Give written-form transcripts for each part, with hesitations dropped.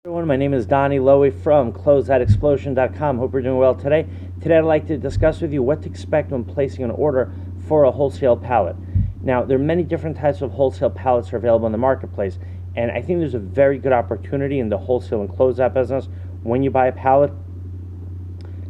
Everyone, my name is Donnie Lowy from Closeoutexplosion.com. Hope you're doing well today. Today I'd like to discuss with you what to expect when placing an order for a wholesale pallet. Now, there are many different types of wholesale pallets are available in the marketplace, and I think there's a very good opportunity in the wholesale and closeout business when you buy a pallet.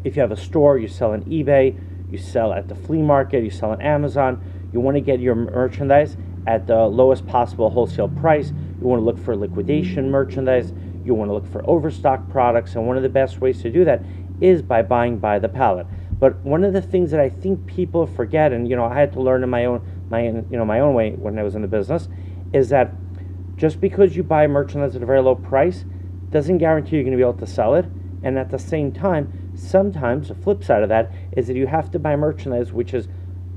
If you have a store, you sell on eBay, you sell at the flea market, you sell on Amazon, you want to get your merchandise at the lowest possible wholesale price. You want to look for liquidation merchandise. You want to look for overstock products, and one of the best ways to do that is by buying by the pallet. But one of the things that I think people forget, and I had to learn in my own way when I was in the business, is that just because you buy merchandise at a very low price doesn't guarantee you're going to be able to sell it. And at the same time, sometimes the flip side of that is that you have to buy merchandise which is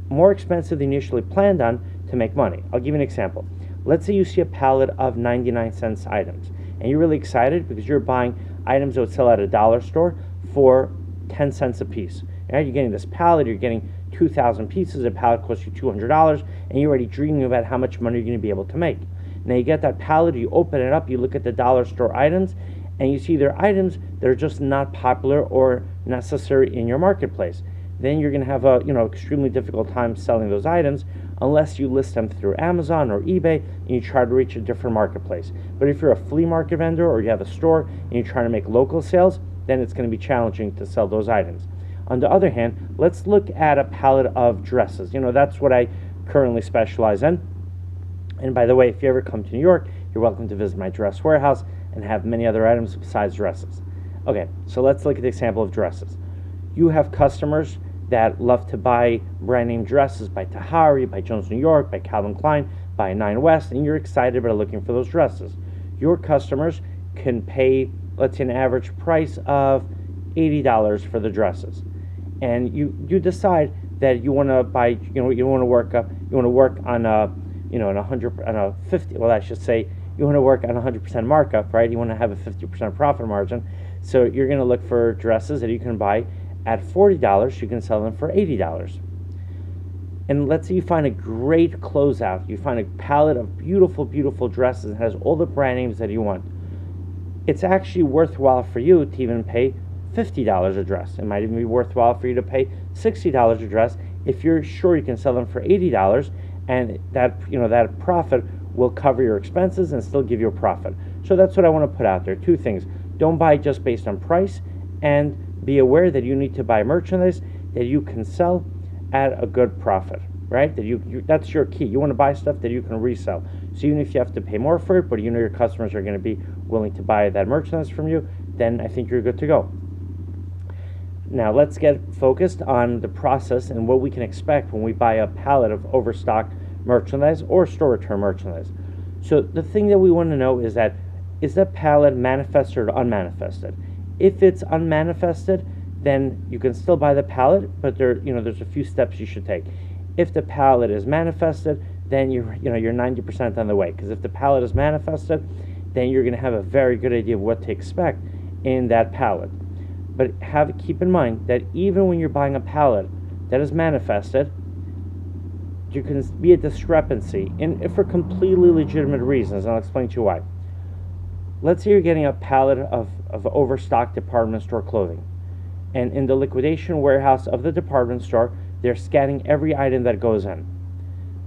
more expensive than you initially planned on to make money. I'll give you an example. Let's say you see a pallet of 99-cent items, and you're really excited because you're buying items that would sell at a dollar store for 10 cents a piece. Right? You're getting this pallet, you're getting 2,000 pieces. A pallet costs you $200, and you're already dreaming about how much money you're going to be able to make. Now you get that pallet, you open it up, you look at the dollar store items, and you see there are items that are just not popular or necessary in your marketplace. Then you're going to have a extremely difficult time selling those items unless you list them through Amazon or eBay and you try to reach a different marketplace. But if you're a flea market vendor or you have a store and you're trying to make local sales, then it's going to be challenging to sell those items. On the other hand, let's look at a pallet of dresses. That's what I currently specialize in. And by the way, if you ever come to New York, you're welcome to visit my dress warehouse and have many other items besides dresses. Okay, so let's look at the example of dresses. You have customers that love to buy brand name dresses by Tahari, by Jones New York, by Calvin Klein, by Nine West, and you're excited about looking for those dresses. Your customers can pay, let's say, an average price of $80 for the dresses, and you decide that you want to buy, you want to work on a, you want to work on 100% markup, right? You want to have a 50% profit margin, so you're going to look for dresses that you can buy at $40, you can sell them for $80. And let's say you find a great closeout. You find a pallet of beautiful, beautiful dresses that has all the brand names that you want. It's actually worthwhile for you to even pay $50 a dress. It might even be worthwhile for you to pay $60 a dress if you're sure you can sell them for $80, and that profit will cover your expenses and still give you a profit. So that's what I want to put out there. Two things. Don't buy just based on price, and be aware that you need to buy merchandise that you can sell at a good profit, right? That's your key. You want to buy stuff that you can resell. So even if you have to pay more for it, but your customers are going to be willing to buy that merchandise from you, then I think you're good to go. Now let's get focused on the process and what we can expect when we buy a pallet of overstocked merchandise or store return merchandise. So the thing that we want to know is that, is that pallet manifested or unmanifested? If it's unmanifested, then you can still buy the pallet, but there's a few steps you should take. If the pallet is manifested, then you're 90% on the way. Because if the pallet is manifested, then you're going to have a very good idea of what to expect in that pallet. But keep in mind that even when you're buying a pallet that is manifested, you can be a discrepancy for completely legitimate reasons, and I'll explain to you why. Let's say you're getting a pallet of overstocked department store clothing, and in the liquidation warehouse of the department store, they're scanning every item that goes in.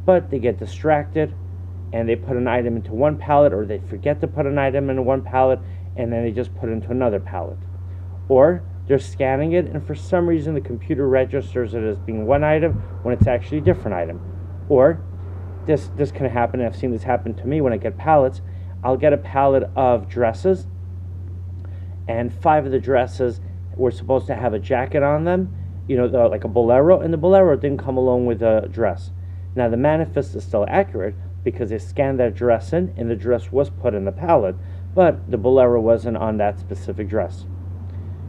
But they get distracted, and they put an item into one pallet, or they forget to put an item into one pallet, and then they just put it into another pallet. Or they're scanning it, and for some reason the computer registers it as being one item when it's actually a different item. Or this can happen, and I've seen this happen to me when I get pallets. I'll get a pallet of dresses, and 5 of the dresses were supposed to have a jacket on them, like a bolero, and the bolero didn't come along with a dress. Now the manifest is still accurate because they scanned that dress in, and the dress was put in the pallet, but the bolero wasn't on that specific dress.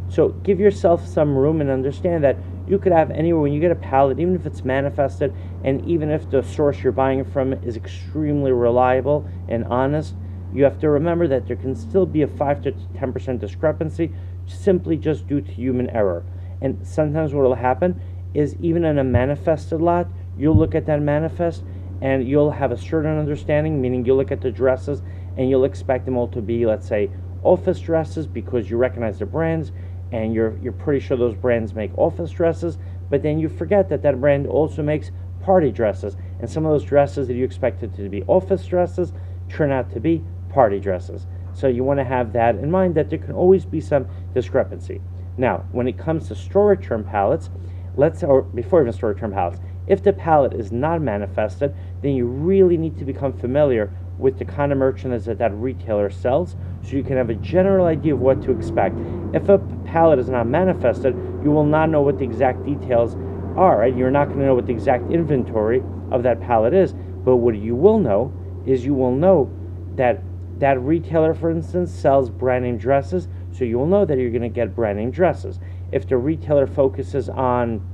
So give yourself some room and understand that you could have anywhere when you get a pallet, even if it's manifested, and even if the source you're buying it from is extremely reliable and honest, you have to remember that there can still be a 5 to 10% discrepancy simply just due to human error. And sometimes what will happen is, even in a manifested lot, you'll look at that manifest and you'll have a certain understanding, meaning you'll look at the dresses and you'll expect them all to be, let's say, office dresses because you recognize the brands and you're pretty sure those brands make office dresses, but then you forget that that brand also makes party dresses, and some of those dresses that you expected to be office dresses turn out to be party dresses. So you want to have that in mind, that there can always be some discrepancy. Now, when it comes to store return pallets, or before even store return pallets, if the pallet is not manifested, then you really need to become familiar with the kind of merchandise that that retailer sells, so you can have a general idea of what to expect. If a pallet is not manifested, you will not know what the exact details are, right? You're not going to know what the exact inventory of that pallet is, but what you will know is you will know that that retailer, for instance, sells brand name dresses, so you will know that you're going to get brand name dresses. If the retailer focuses on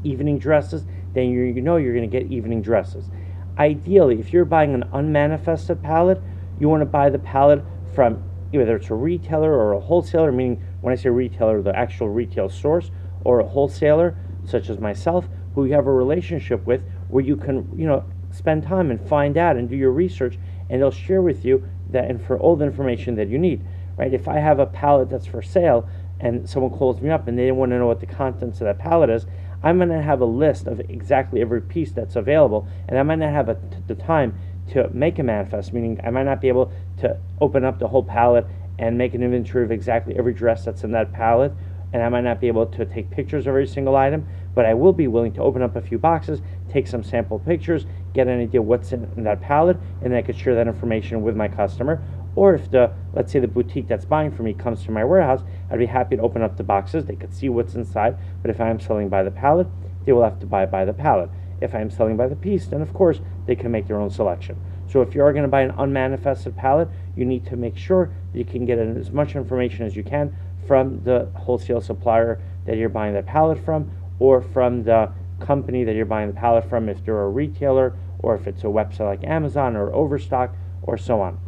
evening dresses, then you know you're going to get evening dresses. Ideally, if you're buying an unmanifested pallet, you want to buy the pallet from whether it's a retailer or a wholesaler, meaning when I say retailer, the actual retail source, or a wholesaler such as myself, who you have a relationship with, where you can spend time and find out and do your research, and they'll share with you that and for all the information that you need, right? If I have a pallet that's for sale and someone calls me up and they want to know what the contents of that pallet is, I'm going to have a list of exactly every piece that's available, and I might not have the time to make a manifest, meaning I might not be able to open up the whole pallet and make an inventory of exactly every dress that's in that pallet, and I might not be able to take pictures of every single item, but I will be willing to open up a few boxes, take some sample pictures, get an idea what's in that pallet, and then I could share that information with my customer. Or if let's say the boutique that's buying from me comes to my warehouse, I'd be happy to open up the boxes. They could see what's inside, but if I am selling by the pallet, they will have to buy by the pallet. If I am selling by the piece, then of course they can make their own selection. So if you are going to buy an unmanifested pallet, you need to make sure that you can get as much information as you can from the wholesale supplier that you're buying that pallet from, or from the company that you're buying the pallet from if they're a retailer, or if it's a website like Amazon or Overstock or so on.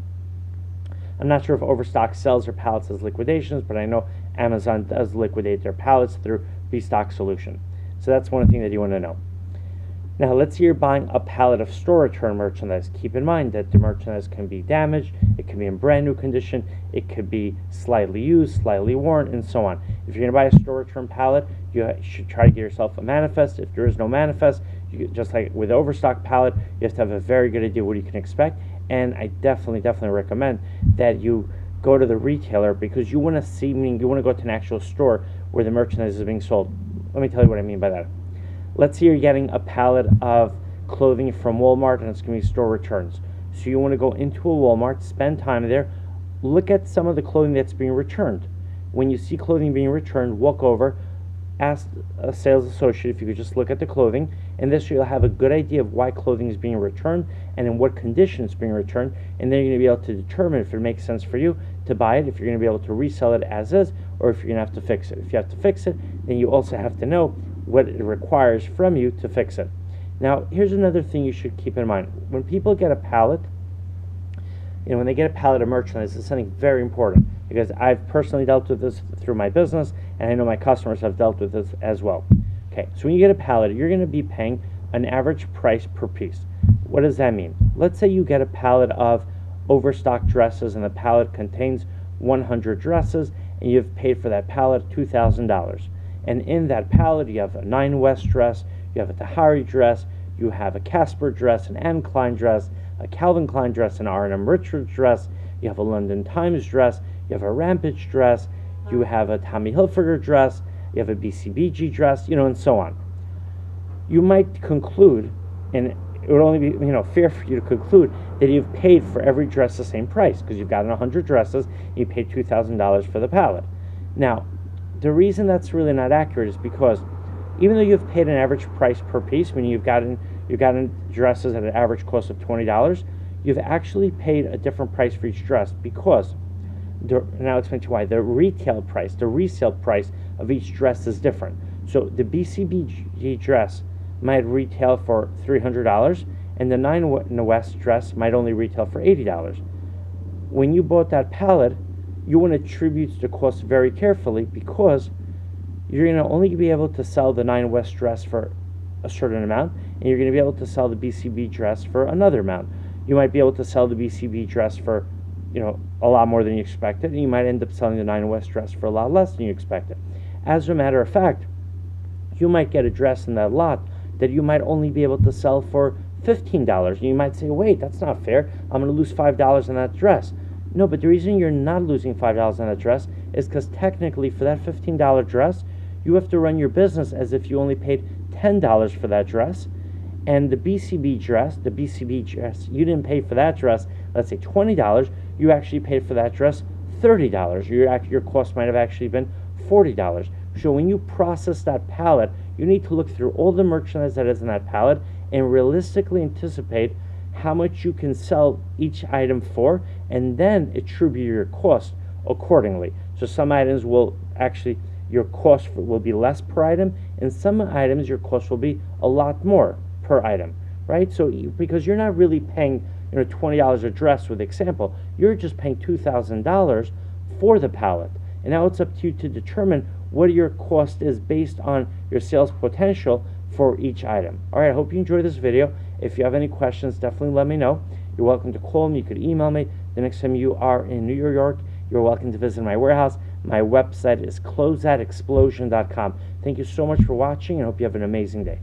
I'm not sure if Overstock sells their pallets as liquidations, but I know Amazon does liquidate their pallets through Restock Solution. So that's one thing that you want to know. Now, let's say you're buying a pallet of store return merchandise. Keep in mind that the merchandise can be damaged, it can be in brand new condition, it could be slightly used, slightly worn, and so on. If you're going to buy a store return pallet, you should try to get yourself a manifest. If there is no manifest, just like with Overstock pallet, you have to have a very good idea what you can expect. And I definitely recommend that you go to the retailer, because you want to see, meaning you want to go to an actual store where the merchandise is being sold. Let me tell you what I mean by that. Let's say you're getting a pallet of clothing from Walmart and it's going to be store returns. So you want to go into a Walmart, spend time there, look at some of the clothing that's being returned. When you see clothing being returned, walk over, ask a sales associate if you could just look at the clothing, and this way you'll have a good idea of why clothing is being returned and in what condition it's being returned, and then you're going to be able to determine if it makes sense for you to buy it, if you're going to be able to resell it as is, or if you're going to have to fix it. If you have to fix it, then you also have to know what it requires from you to fix it. Now, here's another thing you should keep in mind. When people get a pallet, when they get a pallet of merchandise, it's something very important, because I've personally dealt with this through my business, and I know my customers have dealt with this as well. Okay, so when you get a pallet, you're going to be paying an average price per piece. What does that mean? Let's say you get a pallet of Overstock dresses, and the pallet contains 100 dresses, and you've paid for that pallet $2,000. And in that pallet, you have a 9 West dress, you have a Tahari dress, you have a Casper dress, an Anne Klein dress, a Calvin Klein dress, an R&M Richards dress, you have a London Times dress, you have a Rampage dress, you have a Tommy Hilfiger dress, you have a BCBG dress, and so on. You might conclude, and it would only be fair for you to conclude, that you've paid for every dress the same price, because you've gotten 100 dresses, and you paid $2,000 for the pallet. Now, the reason that's really not accurate is because even though you've paid an average price per piece, meaning you've gotten dresses at an average cost of $20, you've actually paid a different price for each dress, because, and I'll explain to you why, the retail price, the resale price of each dress is different. So the BCBG dress might retail for $300, and the 9 West dress might only retail for $80. When you bought that pallet, you want to attribute the cost very carefully, because you're going to only be able to sell the 9 West dress for a certain amount, and you're going to be able to sell the BCB dress for another amount. You might be able to sell the BCB dress for a lot more than you expected, and you might end up selling the 9 West dress for a lot less than you expected. As a matter of fact, you might get a dress in that lot that you might only be able to sell for $15. And you might say, wait, that's not fair. I'm going to lose $5 on that dress. No, but the reason you're not losing $5 on that dress is because technically for that $15 dress, you have to run your business as if you only paid $10 for that dress. And the BCB dress, you didn't pay for that dress, let's say $20, you actually paid for that dress $30. Your cost might have actually been $40. So when you process that pallet, you need to look through all the merchandise that is in that pallet and realistically anticipate how much you can sell each item for, and then attribute your cost accordingly. So some items will actually, your cost will be less per item, and some items your cost will be a lot more per item, right? So because you're not really paying $20 a dress with example, you're just paying $2,000 for the pallet. And now it's up to you to determine what your cost is based on your sales potential for each item. All right, I hope you enjoyed this video. If you have any questions, definitely let me know. You're welcome to call me. You could email me. The next time you are in New York, you're welcome to visit my warehouse. My website is closeoutexplosion.com. Thank you so much for watching, and I hope you have an amazing day.